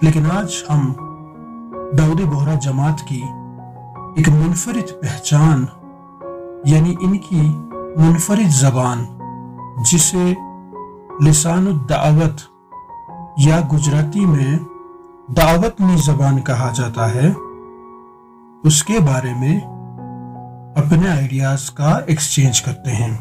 لیکن آج ہم داؤدی بوہرا جماعت کی ایک منفرد پہچان یعنی ان کی منفرد زبان جسے لسان الدعوت یا گجراتی میں دعوتنی زبان کہا جاتا ہے، اس کے بارے میں اپنے آئیڈیاز کا ایکسچینج کرتے ہیں۔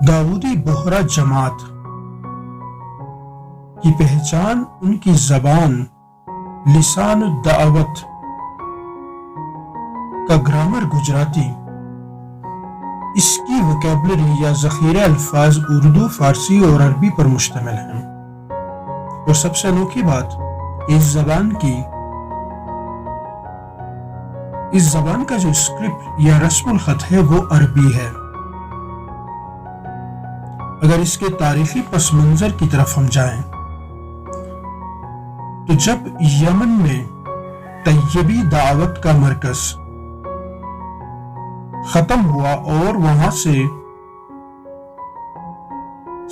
داؤدی بوہرا جماعت کی پہچان ان کی زبان لسان الدعوت کا گرامر گجراتی، اس کی وکیبلری یا ذخیرہ الفاظ اردو، فارسی اور عربی پر مشتمل ہے، اور سب سے انوکھی بات اس زبان کا جو اسکرپٹ یا رسم الخط ہے وہ عربی ہے۔ اگر اس کے تاریخی پس منظر کی طرف ہم جائیں تو جب یمن میں طیبی دعوت کا مرکز ختم ہوا اور وہاں سے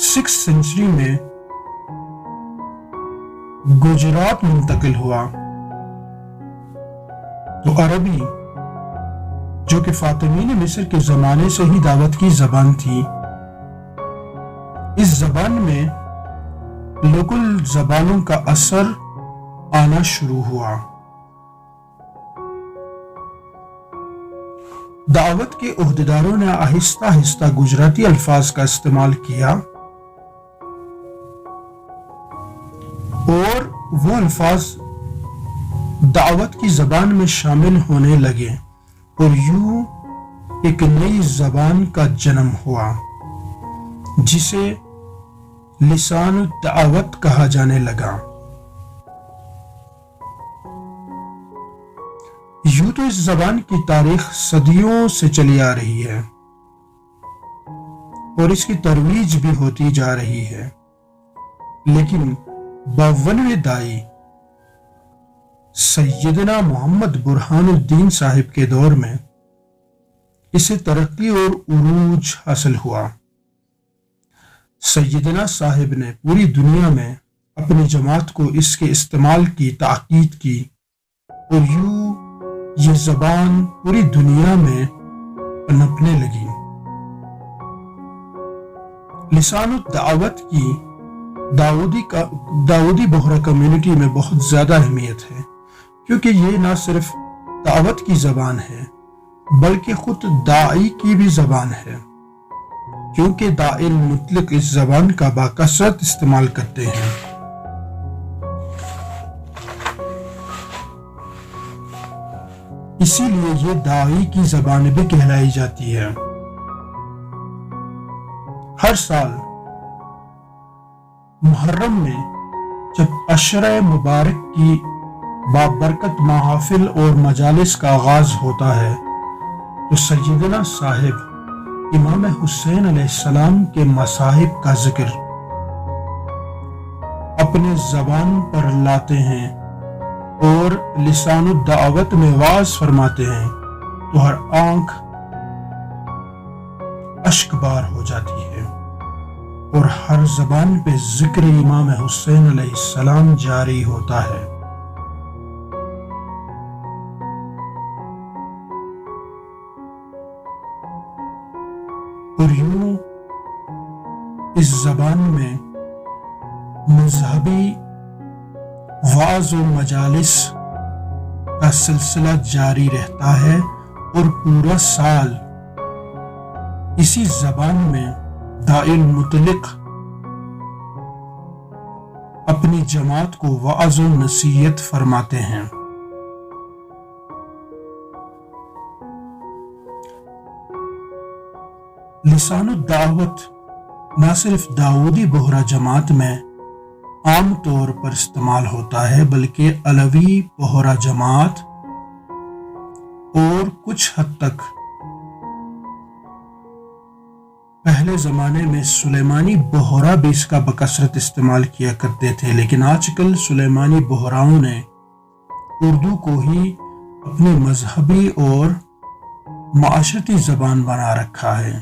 6th سینچری میں گجرات منتقل ہوا تو عربی، جو کہ فاطمین مصر کے زمانے سے ہی دعوت کی زبان تھی، اس زبان میں لوکل زبانوں کا اثر آنا شروع ہوا۔ دعوت کے عہدیداروں نے آہستہ آہستہ گجراتی الفاظ کا استعمال کیا اور وہ الفاظ دعوت کی زبان میں شامل ہونے لگے اور یوں ایک نئی زبان کا جنم ہوا جسے لسان الدعوت کہا جانے لگا۔ یوں تو اس زبان کی تاریخ صدیوں سے چلی آ رہی ہے اور اس کی ترویج بھی ہوتی جا رہی ہے، لیکن 52ویں دائی سیدنا محمد برہان الدین صاحب کے دور میں اسے ترقی اور عروج حاصل ہوا۔ سیدنا صاحب نے پوری دنیا میں اپنی جماعت کو اس کے استعمال کی تاکید کی اور یوں یہ زبان پوری دنیا میں پنپنے لگی۔ لسان الدعوت کی داؤدی بوہرا کمیونٹی میں بہت زیادہ اہمیت ہے، کیونکہ یہ نہ صرف دعوت کی زبان ہے بلکہ خود داعی کی بھی زبان ہے، کیونکہ داعی مطلق اس زبان کا باکثرت استعمال کرتے ہیں۔ اسی لیے یہ داعی کی زبان بھی کہلائی جاتی ہے۔ ہر سال محرم میں جب عشرہ مبارک کی بابرکت محافل اور مجالس کا آغاز ہوتا ہے تو سیدنا صاحب امام حسین علیہ السلام کے مصاحب کا ذکر اپنے زبان پر لاتے ہیں اور لسان الدعوت میں واعظ فرماتے ہیں تو ہر آنکھ اشک بار ہو جاتی ہے اور ہر زبان پہ ذکر امام حسین علیہ السلام جاری ہوتا ہے۔ اور یوں اس زبان میں مذہبی وعظ و مجالس کا سلسلہ جاری رہتا ہے اور پورا سال اسی زبان میں داعی مطلق اپنی جماعت کو وعظ و نصیحت فرماتے ہیں۔ لسان الدعوت نہ صرف داؤدی بوہرا جماعت میں عام طور پر استعمال ہوتا ہے بلکہ علوی بوہرا جماعت اور کچھ حد تک پہلے زمانے میں سلیمانی بوہرا بھی اس کا بکثرت استعمال کیا کرتے تھے، لیکن آج کل سلیمانی بوہراؤں نے اردو کو ہی اپنی مذہبی اور معاشرتی زبان بنا رکھا ہے۔